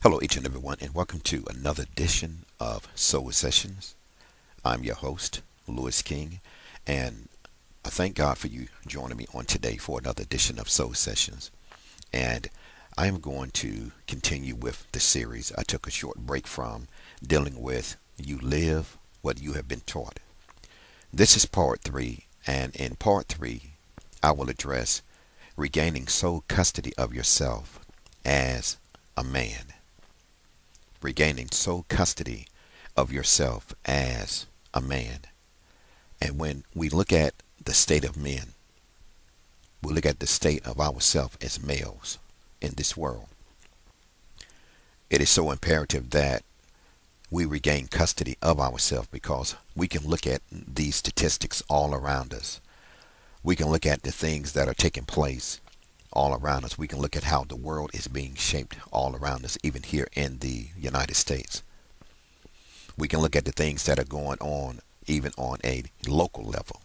Hello, each and everyone, and welcome to another edition of Soul Sessions. I'm your host, Lewis King, and I thank God for you joining me on today for another edition of Soul Sessions. And I am going to continue with the series I took a short break from, dealing with You Live What You Have Been Taught. This is part three, and in part three, I will address regaining sole custody of yourself as a man. Regaining sole custody of yourself as a man. And when we look at the state of men, we look at the state of ourselves as males in this world. It is so imperative that we regain custody of ourselves because we can look at these statistics all around us. We can look at the things that are taking place all around us. We can look at how the world is being shaped all around us, even here in the United States. We can look at the things that are going on even on a local level,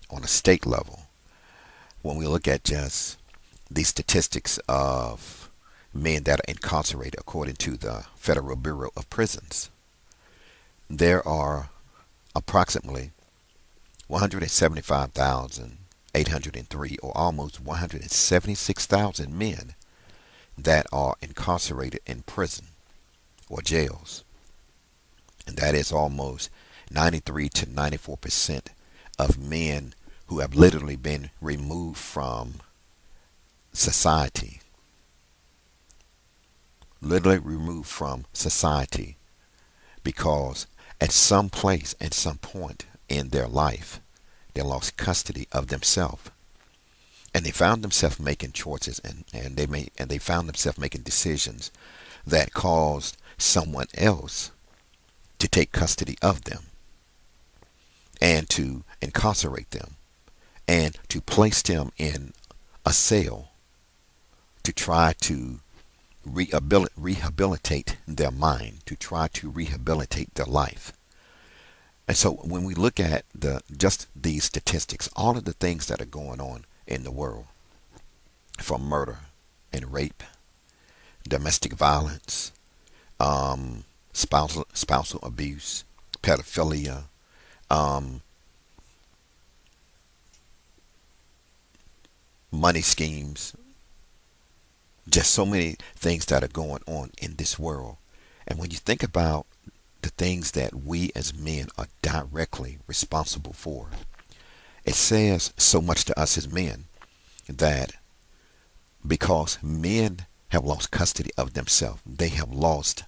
on a state level. When we look at just the statistics of men that are incarcerated according to the Federal Bureau of Prisons, there are approximately 175,803, or almost 176,000 men that are incarcerated in prison or jails. And that is almost 93 to 94% of men who have literally been removed from society. Literally removed from society because at some place, at some point in their life, they lost custody of themselves, and they found themselves making choices, and they found themselves making decisions that caused someone else to take custody of them and to incarcerate them and to place them in a cell to try to rehabilitate their mind, to try to rehabilitate their life. And so when we look at just these statistics, all of the things that are going on in the world, from murder and rape, domestic violence, spousal abuse, pedophilia, money schemes, just so many things that are going on in this world. And when you think about the things that we as men are directly responsible for, it says so much to us as men that because men have lost custody of themselves, they have lost,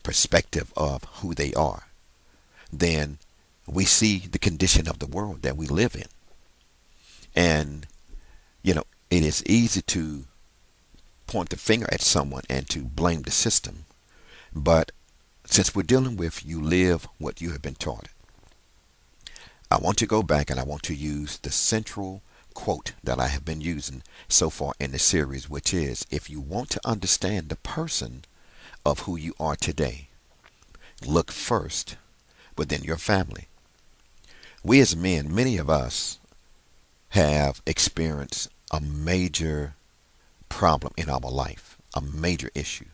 perspective of who they are, then we see the condition of the world that we live in. And, it is easy to point the finger at someone and to blame the system. But since we're dealing with you live what you have been taught, I want to go back and I want to use the central quote that I have been using so far in the series, which is, if you want to understand the person of who you are today, look first within your family. We as men, many of us have experienced a major problem in our life, a major issue.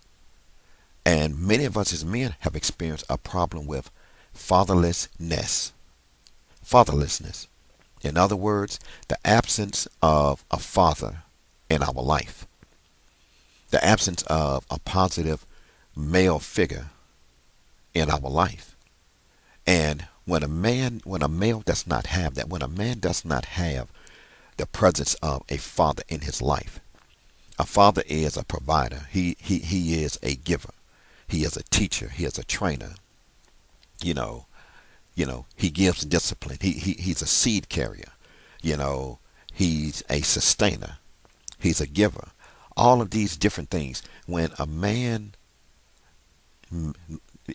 And many of us as men have experienced a problem with fatherlessness. Fatherlessness. In other words, the absence of a father in our life. The absence of a positive male figure in our life. And when a male does not have that, when a man does not have the presence of a father in his life, a father is a provider. He is a giver. He is a teacher. He is a trainer. He gives discipline. He's a seed carrier. He's a sustainer. He's a giver. All of these different things. When a man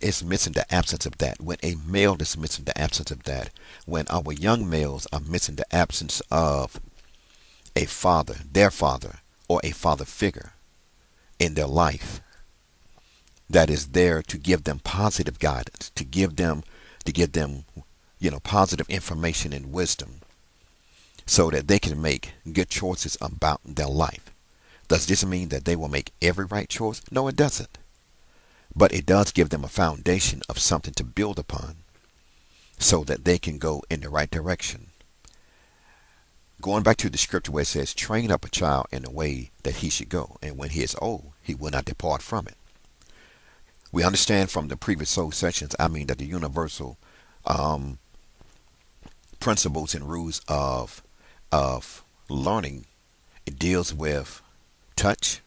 is missing the absence of that, when a male is missing the absence of that, when our young males are missing the absence of a father, their father, or a father figure in their life that is there to give them positive guidance, to give them positive information and wisdom so that they can make good choices about their life. Does this mean that they will make every right choice? No, it doesn't. But it does give them a foundation of something to build upon so that they can go in the right direction. Going back to the scripture where it says, train up a child in the way that he should go, and when he is old, he will not depart from it. We understand from the previous soul sessions, that the universal principles and rules of learning, it deals with touch,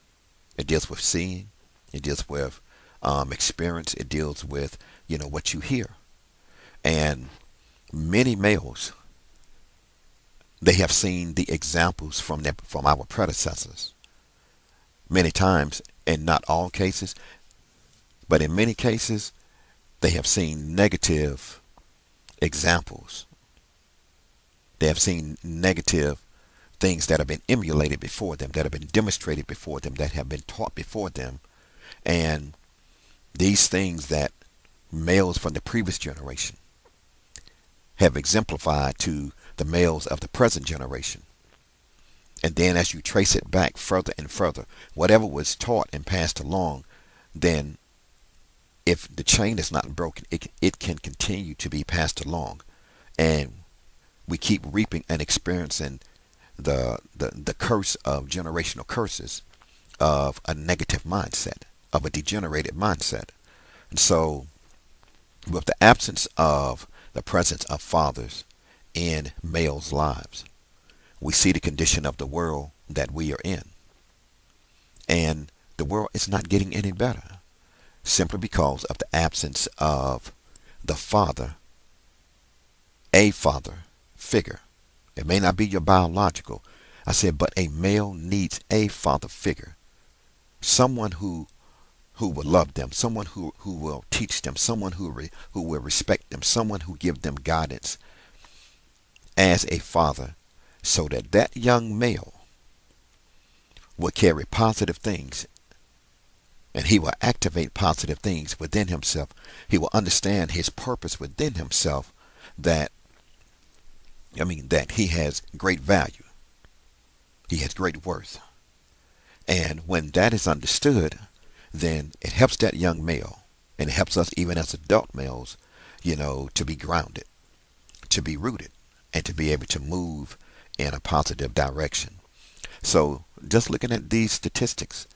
it deals with seeing, it deals with experience, it deals with what you hear. And many males, they have seen the examples from our predecessors. Many times, in not all cases, but in many cases, they have seen negative examples. They have seen negative things that have been emulated before them, that have been demonstrated before them, that have been taught before them. And these things that males from the previous generation have exemplified to the males of the present generation. And then as you trace it back further and further, whatever was taught and passed along, then if the chain is not broken, it can continue to be passed along. And we keep reaping and experiencing the curse of generational curses of a negative mindset, of a degenerated mindset. And so, with the absence of the presence of fathers in males' lives, we see the condition of the world that we are in. And the world is not getting any better simply because of the absence of the father, a father figure. It may not be your biological. I said, but a male needs a father figure. Someone who will love them, someone who will teach them, someone who will respect them, someone who give them guidance as a father, so that that young male will carry positive things, and he will activate positive things within himself. He will understand his purpose within himself, that he has great value. He has great worth. And when that is understood, then it helps that young male, and it helps us even as adult males, to be grounded, to be rooted, and to be able to move in a positive direction. So just looking at these statistics,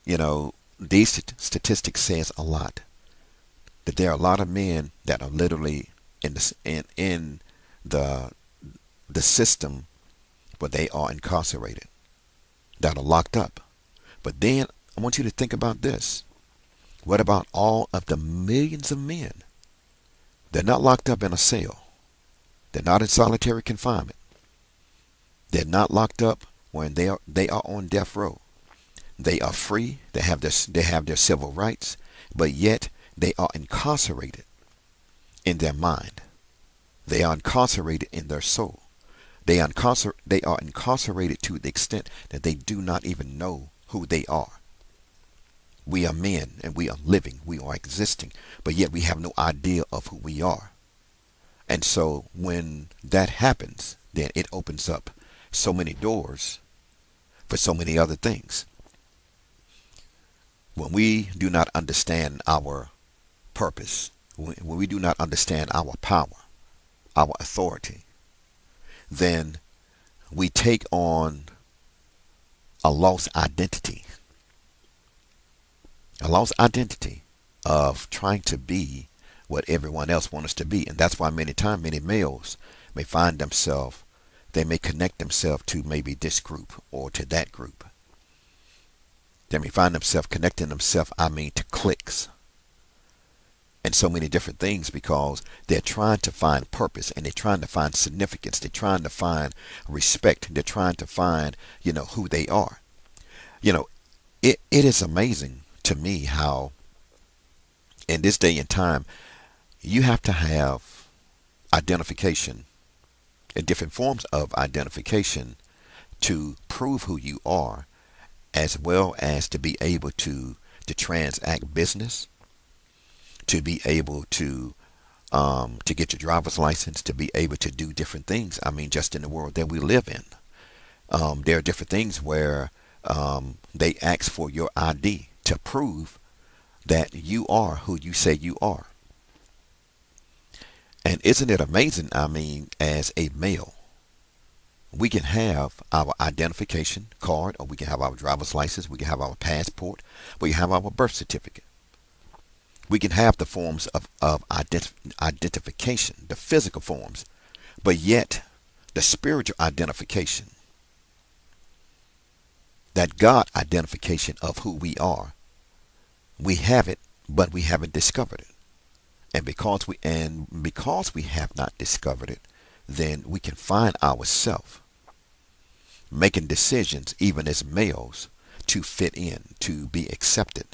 these statistics says a lot. That there are a lot of men that are literally in the system where they are incarcerated, that are locked up. But then I want you to think about this. What about all of the millions of men? They're not locked up in a cell. They're not in solitary confinement. They're not locked up when they are on death row. They are free. They have their civil rights, but yet they are incarcerated in their mind. They are incarcerated in their soul. They are incarcerated to the extent that they do not even know who they are. We are men, and we are living, we are existing, but yet we have no idea of who we are. And so when that happens, then it opens up so many doors for so many other things. When we do not understand our purpose, when we do not understand our power, our authority, then we take on a lost identity. A lost identity of trying to be what everyone else wants us to be. And that's why many males may find themselves, they may connect themselves to maybe this group or to that group. They may find themselves connecting themselves, to cliques and so many different things, because they're trying to find purpose, and they're trying to find significance. They're trying to find respect. They're trying to find, who they are. It is amazing to me how in this day and time you have to have identification and different forms of identification to prove who you are, as well as to be able to transact business, to be able to get your driver's license, to be able to do different things. Just in the world that we live in, there are different things where They ask for your ID to prove that you are who you say you are. And isn't it amazing? I mean, as a male, we can have our identification card, or we can have our driver's license, we can have our passport, we can have our birth certificate. We can have the forms of identification, the physical forms, but yet the spiritual identification, that God identification of who we are, we have it, but we haven't discovered it. And because we have not discovered it, then we can find ourselves making decisions, even as males, to fit in, to be accepted.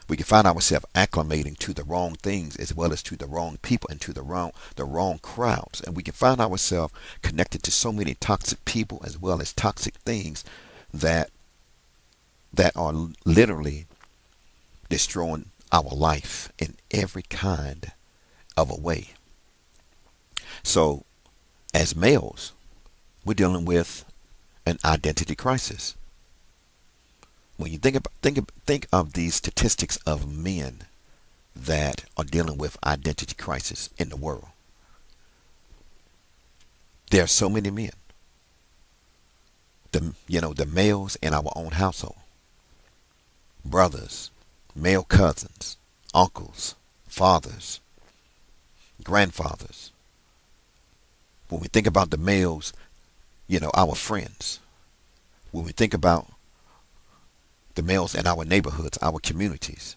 We can find ourselves acclimating to the wrong things, as well as to the wrong people and to the wrong crowds. And we can find ourselves connected to so many toxic people, as well as toxic things that are literally destroying our life in every kind of a way. So, as males, we're dealing with an identity crisis. When you think of these statistics of men that are dealing with identity crisis in the world, there are so many men. The males in our own household, brothers, male cousins, uncles, fathers, grandfathers. When we think about the males, our friends. When we think about the males in our neighborhoods, our communities.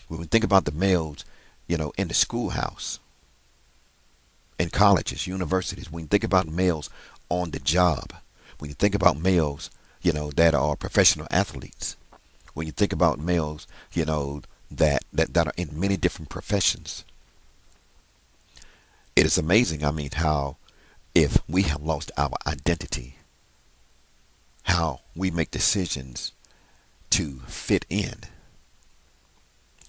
When we think about the males, in the schoolhouse, in colleges, universities. When you think about males on the job. When you think about males, that are professional athletes. When you think about males, that are in many different professions. It is amazing, I mean, how if we have lost our identity, how we make decisions to fit in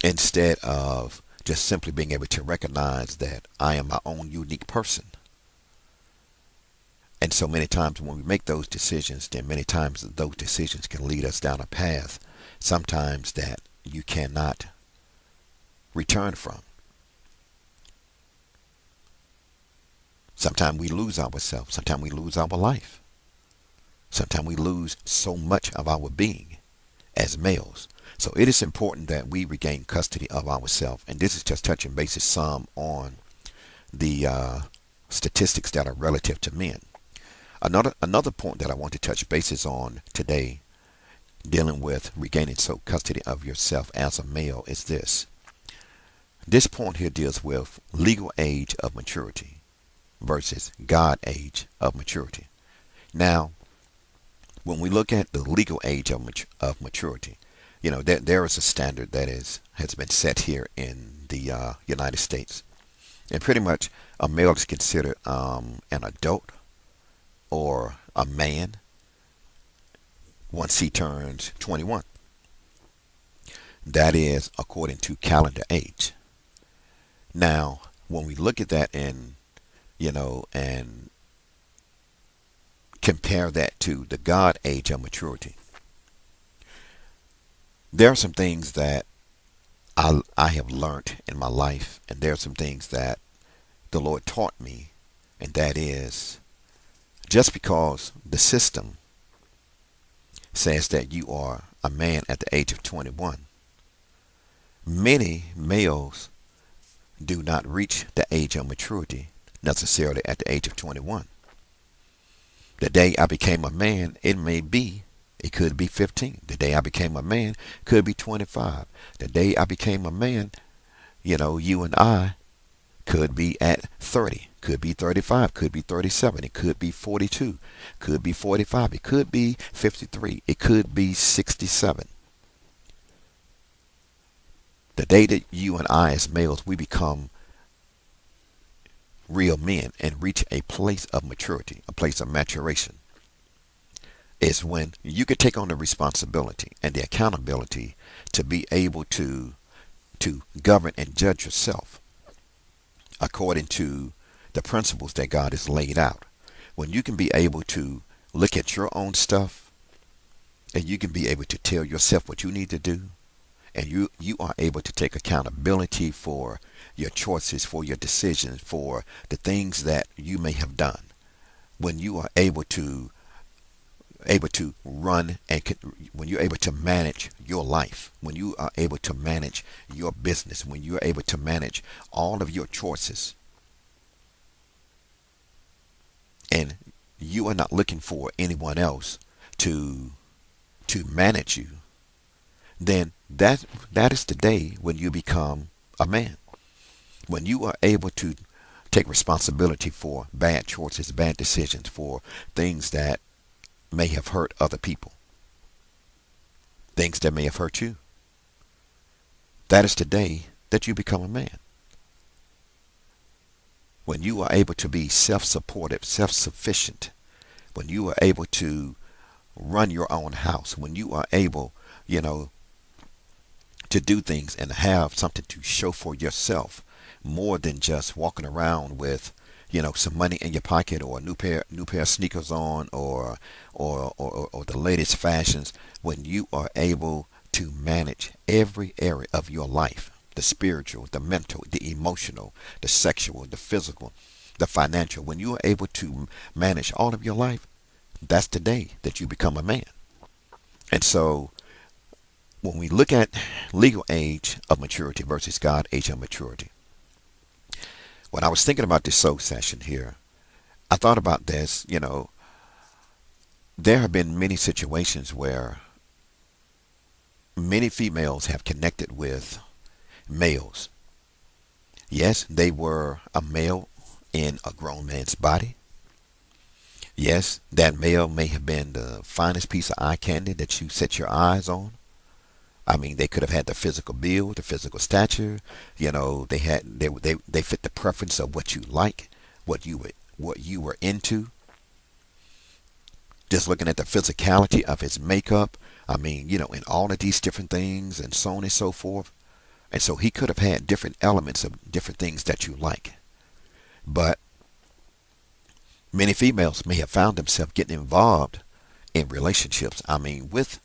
instead of just simply being able to recognize that I am my own unique person. And so many times when we make those decisions, then many times those decisions can lead us down a path sometimes that you cannot return from. Sometimes we lose ourselves. Sometimes we lose our life. Sometimes we lose so much of our being as males. So it is important that we regain custody of ourselves. And this is just touching bases some on the statistics that are relative to men. Another point that I want to touch bases on today, dealing with regaining custody of yourself as a male, is this. This point here deals with legal age of maturity versus God age of maturity. Now, when we look at the legal age of maturity, there is a standard that has been set here in the United States, and pretty much a male is considered an adult or a man once he turns 21. That is according to calendar age. Now, when we look at that and compare that to the God age of maturity, there are some things that I have learned in my life, and there are some things that the Lord taught me, and that is, just because the system says that you are a man at the age of 21, many males do not reach the age of maturity necessarily at the age of 21. The day I became a man, it could be 15. The day I became a man could be 25. The day I became a man, you and I could be at 30, could be 35, could be 37, it could be 42, could be 45, it could be 53, it could be 67. The day that you and I as males, we become real men and reach a place of maturity, a place of maturation, is when you could take on the responsibility and the accountability to be able to govern and judge yourself according to the principles that God has laid out. When you can be able to look at your own stuff and you can be able to tell yourself what you need to do, and you are able to take accountability for your choices, for your decisions, for the things that you may have done. When you are able to run and when you're able to manage your life, when you are able to manage your business, when you're able to manage all of your choices, and you are not looking for anyone else to manage you, then that is the day when you become a man. When you are able to take responsibility for bad choices, bad decisions, for things that may have hurt other people, things that may have hurt you. That is the day that you become a man. When you are able to be self-supportive, self-sufficient, when you are able to run your own house, when you are able, you know, to do things and have something to show for yourself, more than just walking around with, some money in your pocket, or a new pair of sneakers on, or the latest fashions. When you are able to manage every area of your life, the spiritual, the mental, the emotional, the sexual, the physical, the financial, when you are able to manage all of your life, that's the day that you become a man. And so when we look at legal age of maturity versus God age of maturity, when I was thinking about this soul session here, I thought about this. There have been many situations where many females have connected with males. Yes, they were a male in a grown man's body. Yes, that male may have been the finest piece of eye candy that you set your eyes on. I mean, they could have had the physical build, the physical stature. They fit the preference of what you like, what you were into. Just looking at the physicality of his makeup. I mean, in all of these different things, and so on and so forth. And so he could have had different elements of different things that you like. But many females may have found themselves getting involved in relationships, with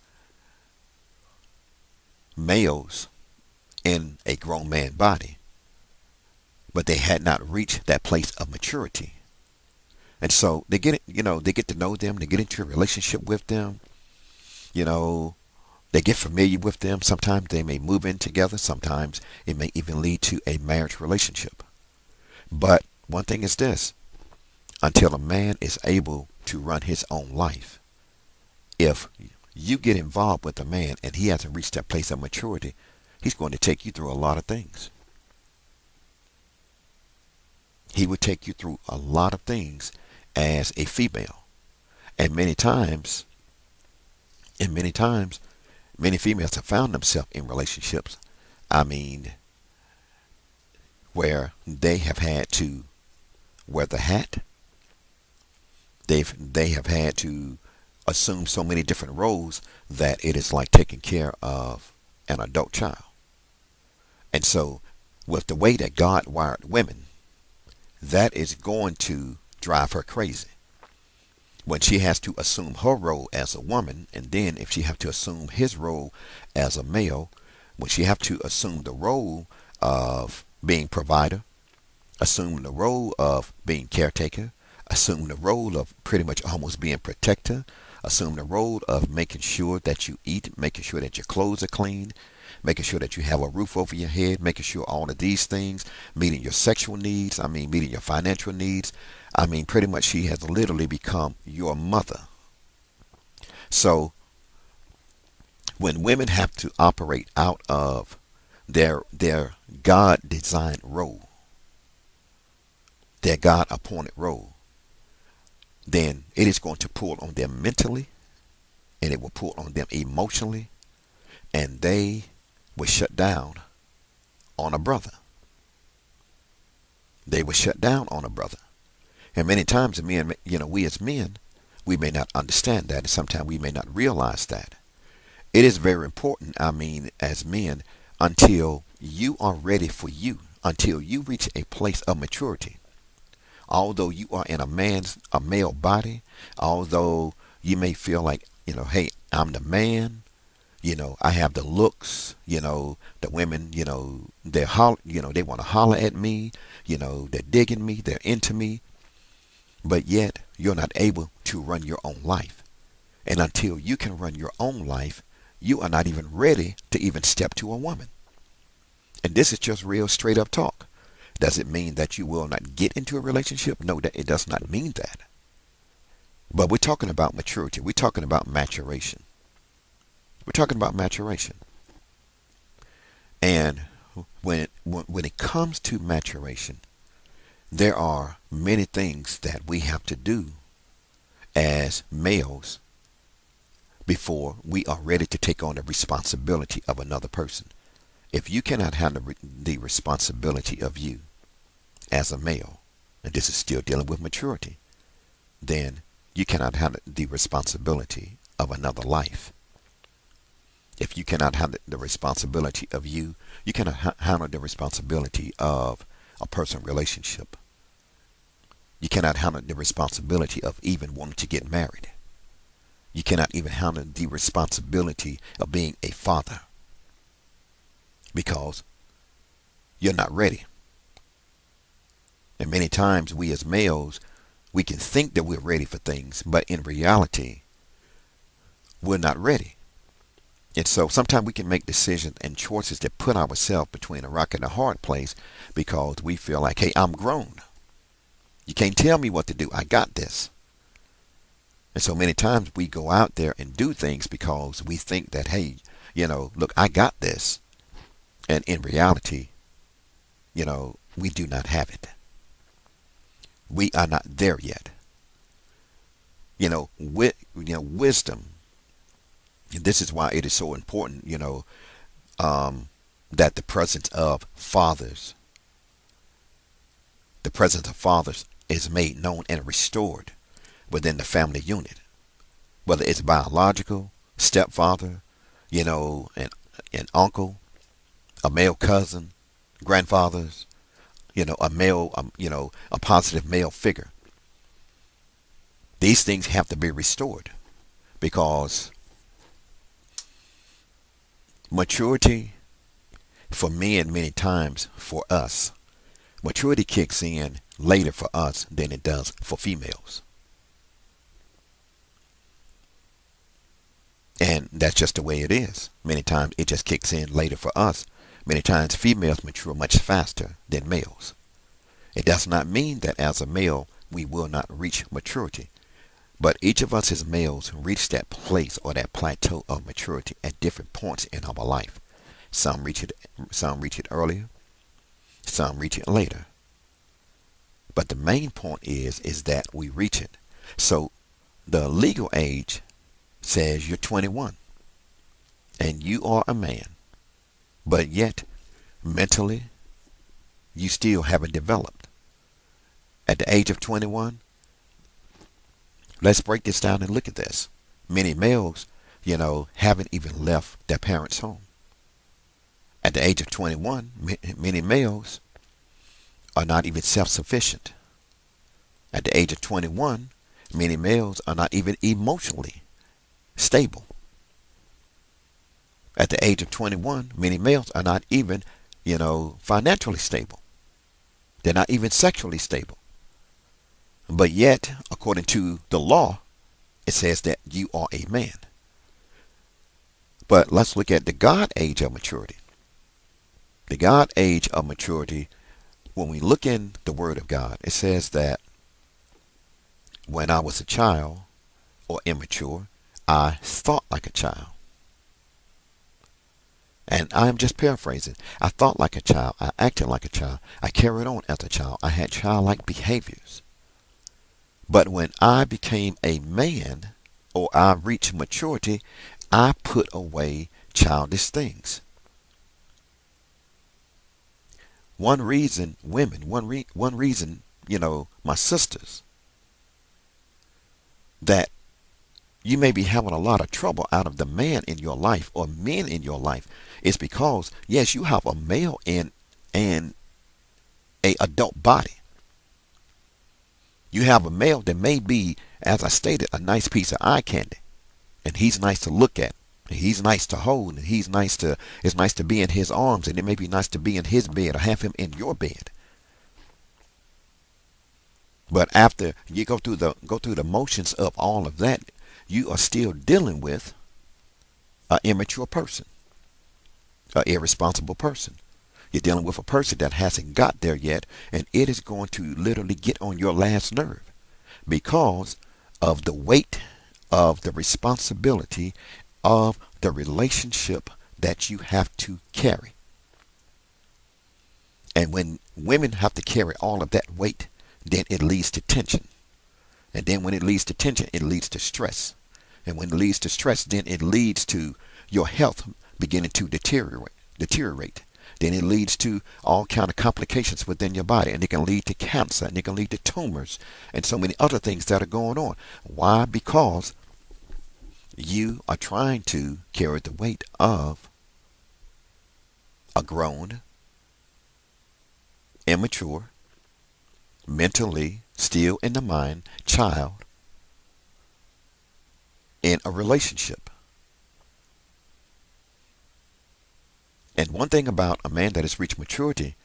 males in a grown man body, but they had not reached that place of maturity. And so they get to know them, they get into a relationship with them, they get familiar with them. Sometimes they may move in together, sometimes it may even lead to a marriage relationship. But one thing is this: until a man is able to run his own life, if you get involved with a man and he hasn't reached that place of maturity, he's going to take you through a lot of things. He would take you through a lot of things as a female. And many times, many females have found themselves in relationships, where they have had to wear the hat. They have had to assume so many different roles that it is like taking care of an adult child. And so, with the way that God wired women, that is going to drive her crazy. When she has to assume her role as a woman, and then if she have to assume his role as a male, when she have to assume the role of being provider, assume the role of being caretaker, assume the role of pretty much almost being protector, assume the role of making sure that you eat, making sure that your clothes are clean, making sure that you have a roof over your head, making sure all of these things, meeting your sexual needs, meeting your financial needs. Pretty much she has literally become your mother. So when women have to operate out of their God-designed role, their God-appointed role, then it is going to pull on them mentally, and it will pull on them emotionally, and they will shut down on a brother. They will shut down on a brother. And many times, men, we as men, we may not understand that, and sometimes we may not realize that. It is very important, as men, until you are ready for you, until you reach a place of maturity. Although you are in a male body, although you may feel like, hey, I'm the man. I have the looks. The women, they want to holler at me. They're digging me. They're into me. But yet, you're not able to run your own life. And until you can run your own life, you are not even ready to even step to a woman. And this is just real straight up talk. Does it mean that you will not get into a relationship? No, it does not mean that. But we're talking about maturity. We're talking about maturation. We're talking about maturation. And when it comes to maturation, there are many things that we have to do as males before we are ready to take on the responsibility of another person. If you cannot handle the responsibility of you as a male, and this is still dealing with maturity, then you cannot handle the responsibility of another life. If you cannot handle the responsibility of you, you cannot handle the responsibility of a personal relationship. You cannot handle the responsibility of even wanting to get married. You cannot even handle the responsibility of being a father because you're not ready. And many times we as males, we can think that we're ready for things, but in reality, we're not ready. And so sometimes we can make decisions and choices that put ourselves between a rock and a hard place because we feel like, hey, I'm grown. You can't tell me what to do. I got this. And so many times we go out there and do things because we think that, hey, look, I got this. And in reality, we do not have it. We are not there yet. Wisdom. And this is why it is so important, that the presence of fathers is made known and restored within the family unit, whether it's biological, stepfather, an uncle, a male cousin, grandfathers, a male, a positive male figure. These things have to be restored because maturity for men, many times for us, maturity kicks in later for us than it does for females. And that's just the way it is. Many times it just kicks in later for us. Many times females mature much faster than males. It does not mean that as a male we will not reach maturity. But each of us as males reach that place or that plateau of maturity at different points in our life. Some reach it earlier, some reach it later. But the main point is that we reach it. So the legal age says you're 21 and you are a man, but yet mentally you still haven't developed. At the age of 21, let's break this down and look at this. Many males, haven't even left their parents' home. At the age of 21, many males are not even self-sufficient. At the age of 21, many males are not even emotionally stable. At the age of 21, many males are not even, financially stable. They're not even sexually stable. But yet, according to the law, it says that you are a man. But let's look at the God age of maturity. The God age of maturity, when we look in the Word of God, it says that when I was a child or immature, I thought like a child. And I'm just paraphrasing. I thought like a child. I acted like a child. I carried on as a child. I had childlike behaviors. But when I became a man or I reached maturity, I put away childish things. One reason, women, one reason, my sisters, that you may be having a lot of trouble out of the man in your life or men in your life is because, yes, you have a male and a adult body. You have a male that may be, as I stated, a nice piece of eye candy. and he's nice to look at. He's nice to hold, and it's nice to be in his arms, and it may be nice to be in his bed or have him in your bed. But after you go through the motions of all of that, you are still dealing with an immature person, an irresponsible person. You're dealing with a person that hasn't got there yet, and it is going to literally get on your last nerve because of the weight of the responsibility of the relationship that you have to carry. And when women have to carry all of that weight, then it leads to tension. And then when it leads to tension, it leads to stress. And when it leads to stress, then it leads to your health beginning to deteriorate. Then it leads to all kind of complications within your body, and it can lead to cancer, and it can lead to tumors, and so many other things that are going on. Why? Because you are trying to carry the weight of a grown, immature, mentally still in the mind child in a relationship. And one thing about a man that has reached maturity,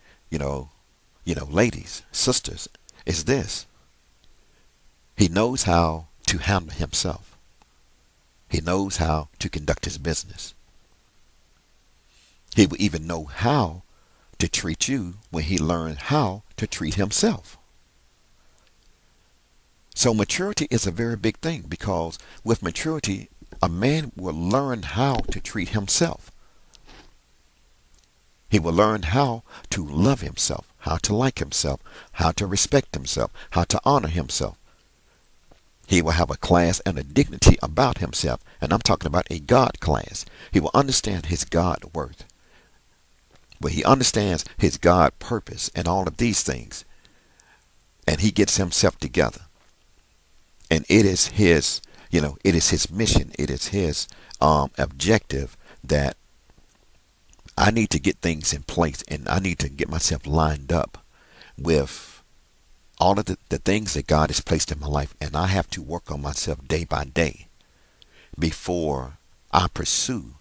ladies, sisters, is this. He knows how to handle himself. He knows how to conduct his business. He will even know how to treat you when he learns how to treat himself. So maturity is a very big thing, because with maturity, a man will learn how to treat himself. He will learn how to love himself, how to like himself, how to respect himself, how to honor himself. He will have a class and a dignity about himself, and I'm talking about a God class. He will understand his God worth. But he understands his God purpose and all of these things. And he gets himself together. And it is his, it is his mission. It is his objective that I need to get things in place, and I need to get myself lined up with all of the things that God has placed in my life. And I have to work on myself day by day before I pursue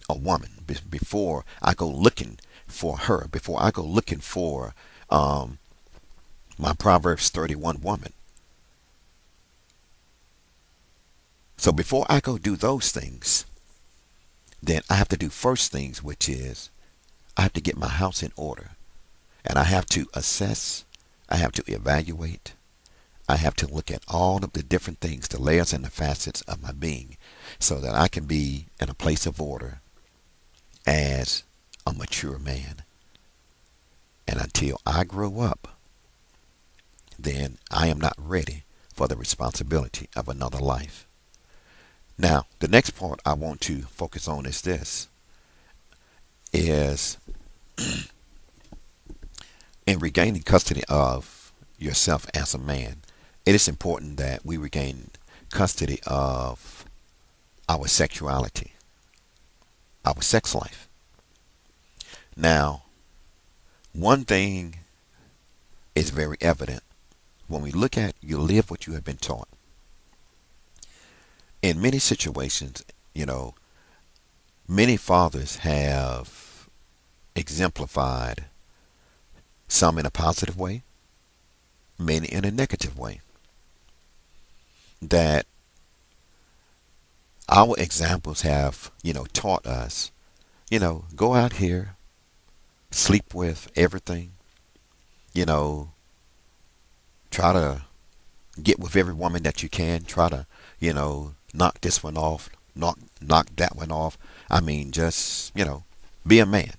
a woman, before I go looking for her, before I go looking for my Proverbs 31 woman. So before I go do those things, then I have to do first things, which is I have to get my house in order. And I have to assess, I have to evaluate, I have to look at all of the different things, the layers and the facets of my being, so that I can be in a place of order as a mature man. And until I grow up, then I am not ready for the responsibility of another life. Now, the next part I want to focus on is this, is in regaining custody of yourself as a man, it is important that we regain custody of our sexuality, our sex life. Now, one thing is very evident. When we look at you live what you have been taught. In many situations, many fathers have exemplified some in a positive way, many in a negative way. That our examples have, taught us, go out here, sleep with everything, try to get with every woman that you can, try to, knock this one off, knock that one off. I mean, just, be a man.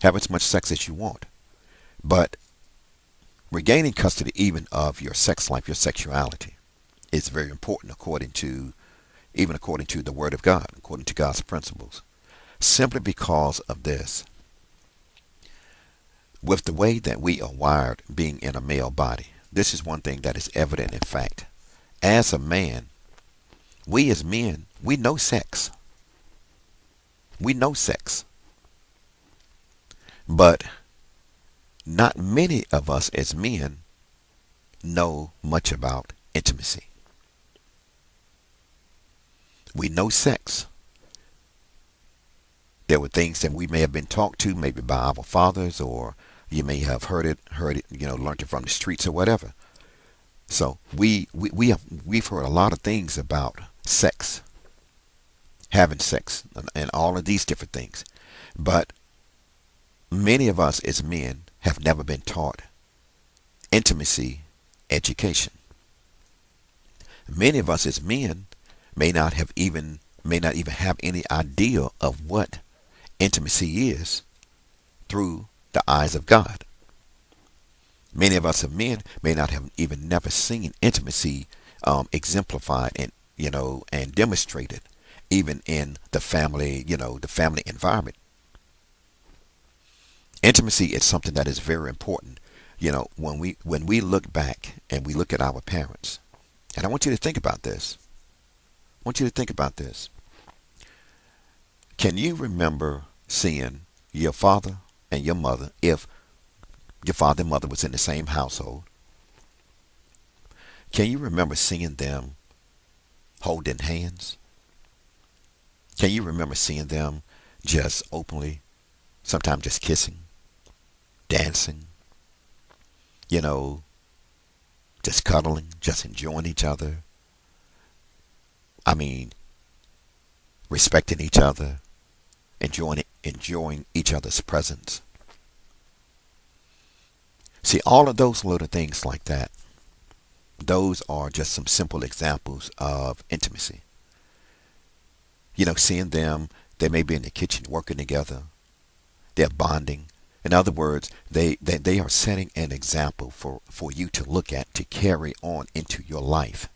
Have as much sex as you want. But regaining custody even of your sex life, your sexuality, is very important according to the Word of God, according to God's principles. Simply because of this. With the way that we are wired, being in a male body, this is one thing that is evident in fact. As a man, we as men, we know sex. We know sex. But not many of us as men know much about intimacy. We know sex. There were things that we may have been taught to, maybe by our fathers, or you may have heard it, learned it from the streets or whatever. So we've heard a lot of things about sex, having sex, and all of these different things. But many of us as men have never been taught intimacy education. Many of us as men may not even have any idea of what intimacy is through the eyes of God. Many of us as men may not have even never seen intimacy exemplified and demonstrated, even in the family environment. Intimacy is something that is very important. When we look back and we look at our parents, and I want you to think about this. I want you to think about this. Can you remember seeing your father and your mother, if your father and mother was in the same household? Can you remember seeing them holding hands? Can you remember seeing them just openly, sometimes just kissing, dancing, you know, just cuddling, just enjoying each other? I mean, respecting each other, enjoying each other's presence. See, all of those little things like that, those are just some simple examples of intimacy. Seeing them, they may be in the kitchen working together. They're bonding. In other words, they are setting an example for you to look at, to carry on into your life.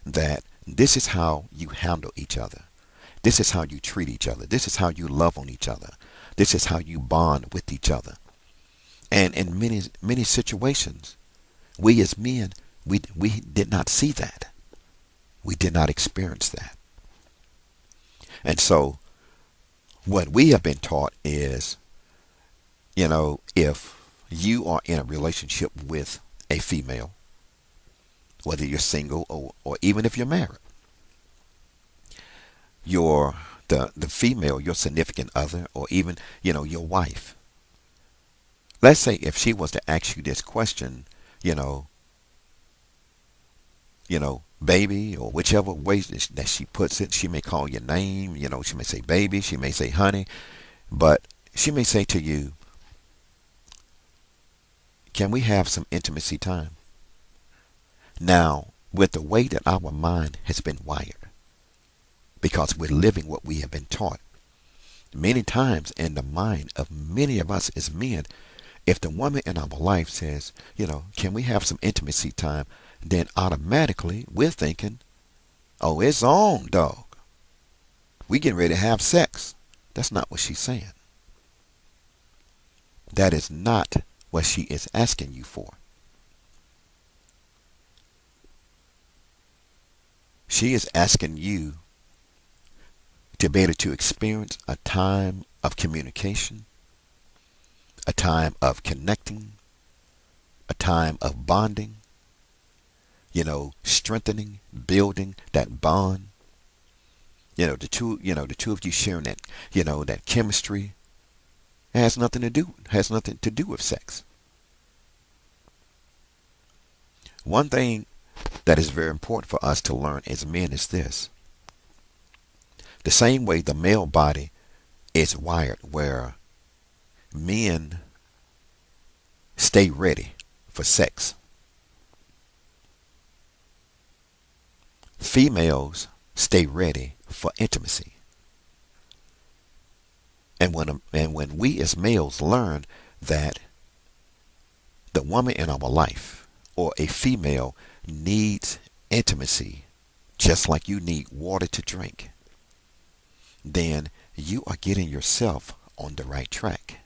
That this is how you handle each other. This is how you treat each other. This is how you love on each other. This is how you bond with each other. And in many situations, we as men, we did not see that. We did not experience that. And so what we have been taught is, if you are in a relationship with a female, whether you're single or even if you're married, the female, your significant other, or even, your wife. Let's say if she was to ask you this question, you know, baby, or whichever way that she puts it, she may call your name, she may say baby, she may say honey, but she may say to you, can we have some intimacy time? Now, with the way that our mind has been wired, because we're living what we have been taught, many times in the mind of many of us as men, if the woman in our life says, can we have some intimacy time, then automatically we're thinking, oh, it's on, dog. We getting ready to have sex. That's not what she's saying. That is not what she is asking you for. She is asking you to be able to experience a time of communication, a time of connecting, a time of bonding, strengthening, building that bond. The two of you sharing that, that chemistry. It has nothing to do with sex. One thing that is very important for us to learn as men is this. The same way the male body is wired, where men stay ready for sex, females stay ready for intimacy. And when we as males learn that the woman in our life, or a female, needs intimacy just like you need water to drink, then you are getting yourself on the right track.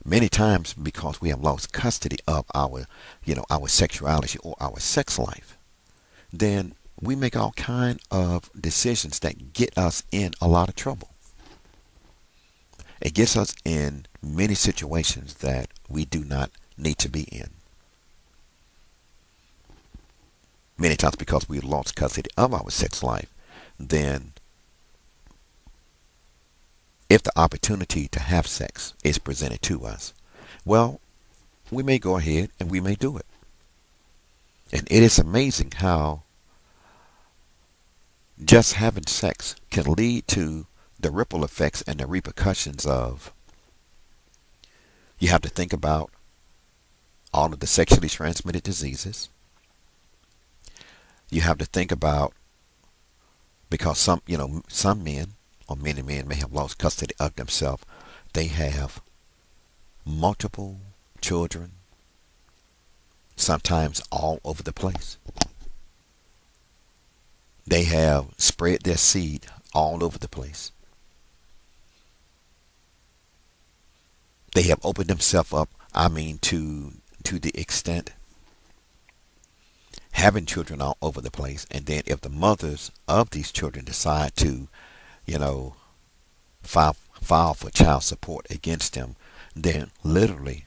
Many times, because we have lost custody of our sexuality or our sex life, then we make all kind of decisions that get us in a lot of trouble. It gets us in many situations that we do not need to be in. Many times because we've lost custody of our sex life, then if the opportunity to have sex is presented to us, well, we may go ahead and we may do it. And it is amazing how just having sex can lead to the ripple effects and the repercussions of, you have to think about all of the sexually transmitted diseases. You have to think about, because some men, or many men, may have lost custody of themselves. They have multiple children, sometimes all over the place. They have spread their seed all over the place. They have opened themselves up, to the extent having children all over the place. And then if the mothers of these children decide to, you know, file for child support against them, then literally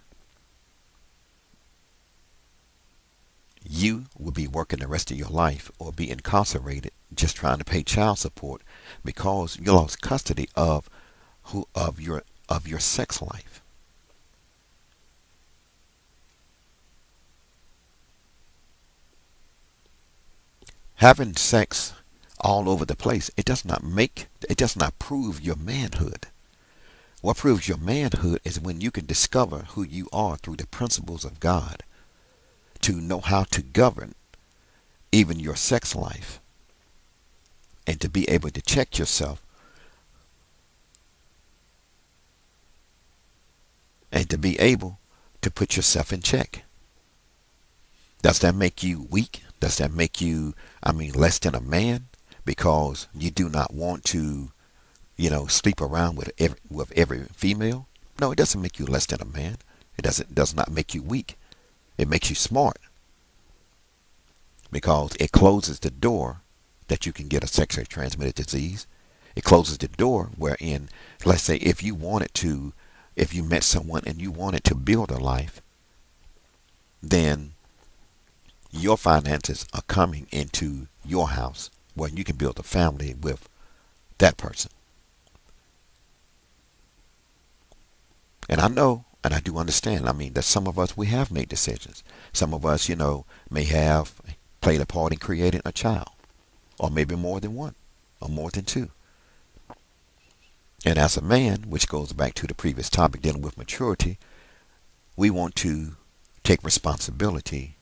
you will be working the rest of your life or be incarcerated just trying to pay child support because you lost custody of your sex life. Having sex all over the place, it does not prove your manhood. What proves your manhood is when you can discover who you are through the principles of God, to know how to govern even your sex life, and to be able to check yourself, and to be able to put yourself in check. Does that make you weak? Does that make you, less than a man because you do not want to, sleep around with every female? No, it doesn't make you less than a man. Does not make you weak. It makes you smart, because it closes the door that you can get a sexually transmitted disease. It closes the door wherein, let's say, if you met someone and you wanted to build a life, then your finances are coming into your house where you can build a family with that person. And I know, and I do understand, that some of us, we have made decisions. Some of us, may have played a part in creating a child, or maybe more than one, or more than two. And as a man, which goes back to the previous topic dealing with maturity, we want to take responsibility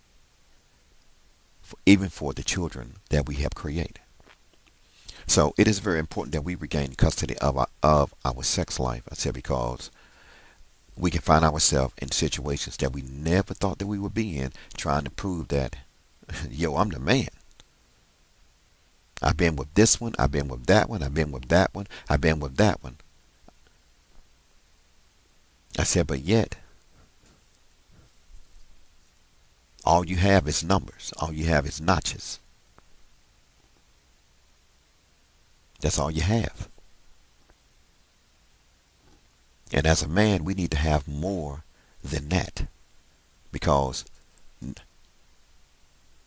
even for the children that we have created. So it is very important that we regain custody of our sex life. I said, because we can find ourselves in situations that we never thought that we would be in, trying to prove that, yo, I'm the man. I've been with this one, I've been with that one, I've been with that one, I've been with that one. I said, but yet, all you have is numbers. All you have is notches. That's all you have. And as a man, we need to have more than that, because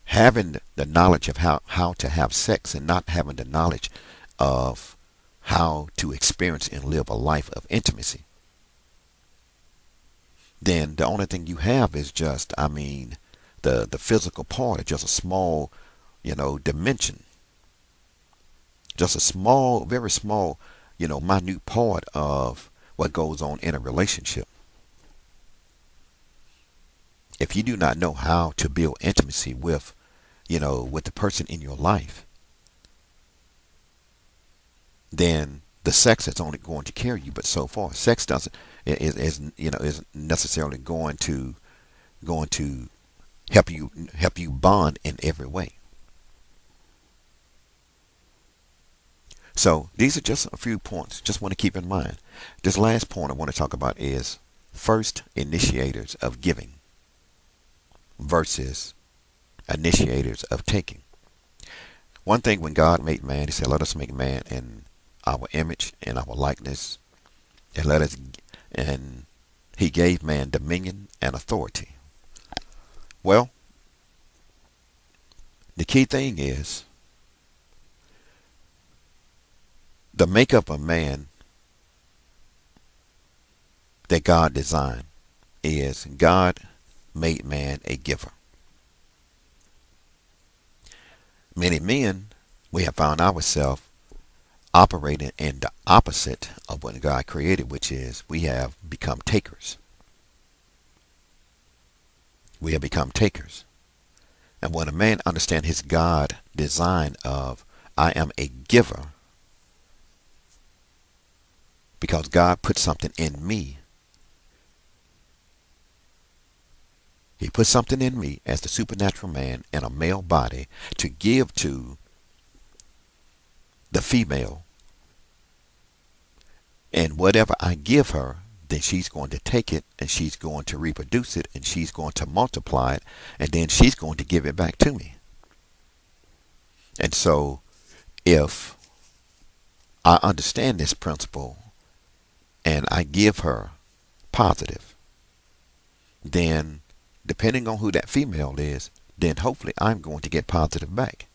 having the knowledge of how to have sex and not having the knowledge of how to experience and live a life of intimacy, then the only thing you have is just, the physical part is just a small, dimension. Just a small, very small, minute part of what goes on in a relationship. If you do not know how to build intimacy with the person in your life, then the sex is only going to carry you but so far. Sex is necessarily going to help you bond in every way. So these are just a few points. Just want to keep in mind. This last point I want to talk about is first initiators of giving versus initiators of taking. One thing, when God made man, he said, let us make man in our image and our likeness, and he gave man dominion and authority. Well, the key thing is, The makeup of man that God designed is God made man a giver. Many men, we have found ourselves operating in the opposite of what God created, which is we have become takers. We have become takers. And when a man understands his God design of I am a giver because God put something in me. He put something in me as the supernatural man in a male body to give to the female. And whatever I give her, then she's going to take it and she's going to reproduce it and she's going to multiply it and then she's going to give it back to me. And so if I understand this principle and I give her positive, then depending on who that female is, then hopefully I'm going to get positive back.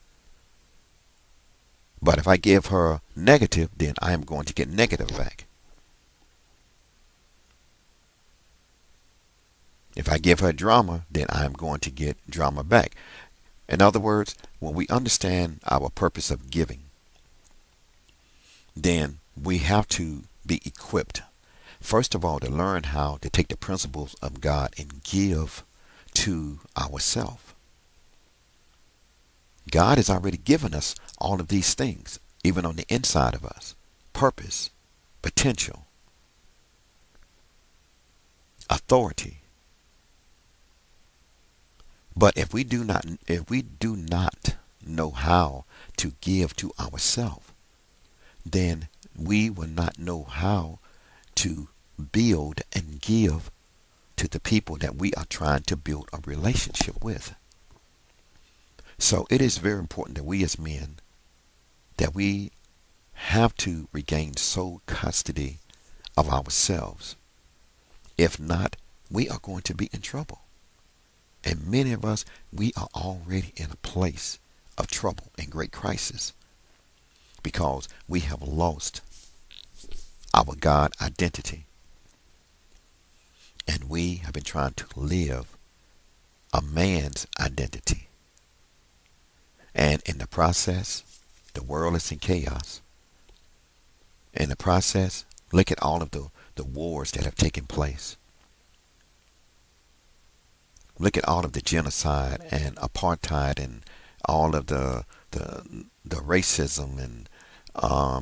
But if I give her negative, then I am going to get negative back. If I give her drama, then I'm going to get drama back. In other words, when we understand our purpose of giving, then we have to be equipped, first of all, to learn how to take the principles of God and give to ourselves. God has already given us all of these things, even on the inside of us. Purpose, potential, authority. But if we do not know how to give to ourselves, then we will not know how to build and give to the people that we are trying to build a relationship with. So it is very important that we as men, that we have to regain sole custody of ourselves. If not, we are going to be in trouble. And many of us, we are already in a place of trouble and great crisis because we have lost our God identity. And we have been trying to live a man's identity. And in the process, the world is in chaos. In the process, look at all of the wars that have taken place. Look at all of the genocide and apartheid and all of the racism and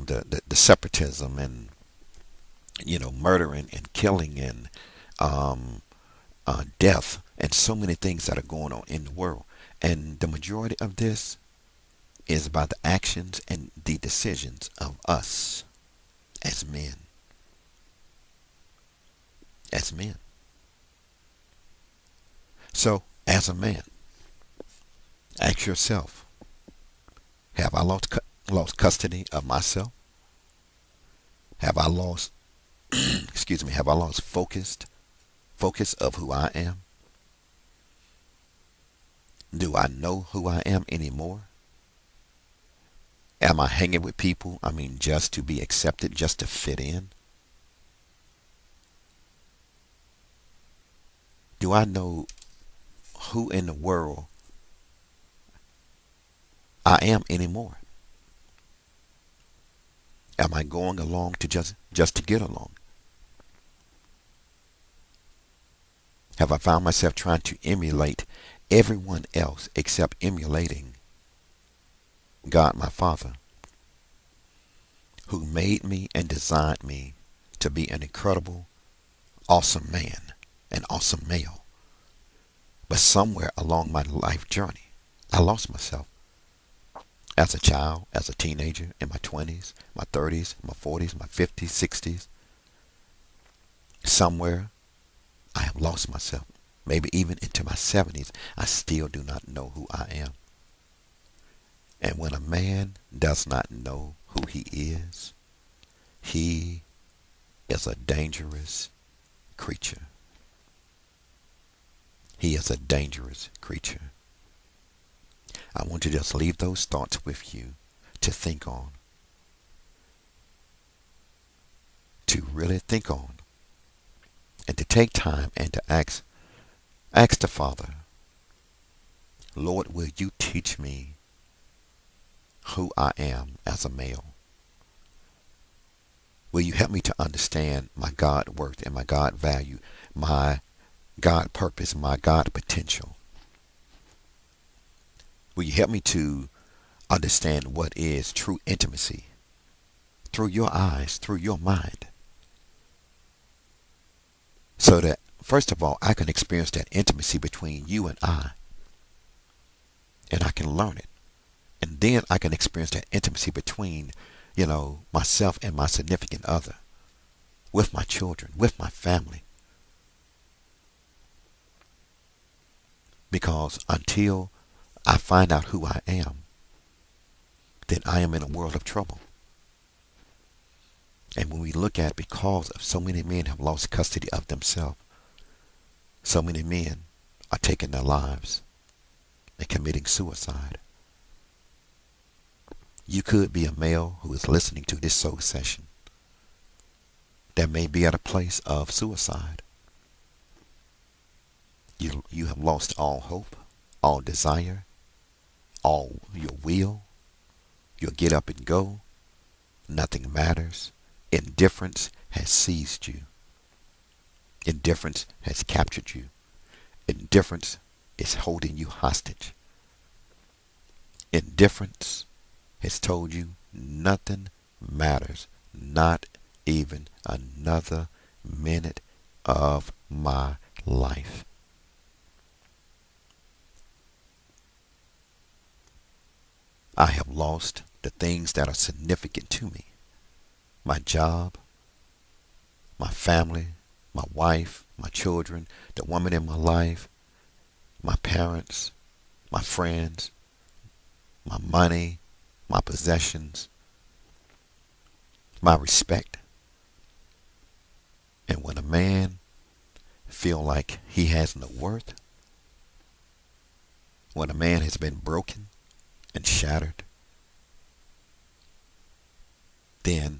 the separatism and murdering and killing and death and so many things that are going on in the world. And the majority of this is by the actions and the decisions of us as men. As men. So, as a man, ask yourself, have I lost custody of myself? Have I lost, have I lost focus of who I am? Do I know who I am anymore? Am I hanging with people, just to be accepted, just to fit in? Do I know who in the world I am anymore? Am I going along to just to get along? Have I found myself trying to emulate everyone else except emulating God my Father, who made me and designed me to be an incredible, awesome man, an awesome male? But somewhere along my life journey, I lost myself. As a child, as a teenager, in my 20s, my 30s, my 40s, my 50s, 60s. Somewhere, I have lost myself. Maybe even into my 70s, I still do not know who I am. And when a man does not know who he is a dangerous creature. He is a dangerous creature. I want to just leave those thoughts with you to think on. really think on and to take time and to ask the Father, Lord, will you teach me who I am as a male? Will you help me to understand my God worth and my God value, my God purpose, my God potential? Will you help me to understand what is true intimacy through your eyes, through your mind? So that, first of all, I can experience that intimacy between you and I can learn it. And then I can experience that intimacy between, myself and my significant other, with my children, with my family. Because until I find out who I am, then I am in a world of trouble. And when we look at, because of so many men have lost custody of themselves, so many men are taking their lives and committing suicide. You could be a male who is listening to this soul session that may be at a place of suicide. You have lost all hope, all desire, all your will, your get up and go. Nothing matters. Indifference has seized you. Indifference has captured you. Indifference is holding you hostage. Indifference has told you nothing matters, not even another minute of my life. I have lost the things that are significant to me. My job, my family, my wife, my children, the woman in my life, my parents, my friends, my money, my possessions, my respect. And when a man feels like he has no worth, when a man has been broken and shattered, then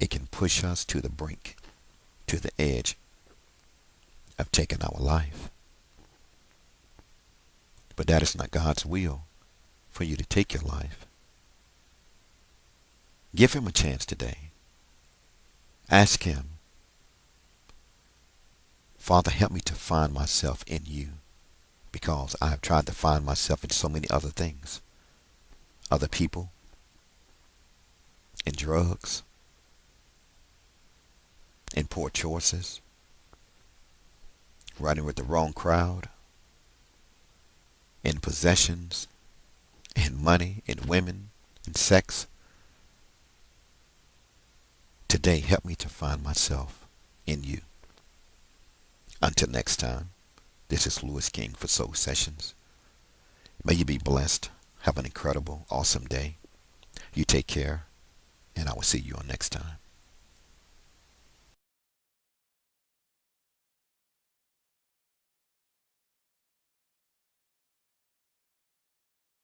it can push us to the brink, to the edge of taking our life. But that is not God's will for you to take your life. Give him a chance today. Ask him, Father, help me to find myself in you, because I have tried to find myself in so many other things, other people, in drugs, in poor choices, running with the wrong crowd, in possessions, in money, in women, in sex. Today, help me to find myself in you. Until next time, this is Lewis King for Soul Sessions. May you be blessed. Have an incredible, awesome day. You take care, and I will see you on next time.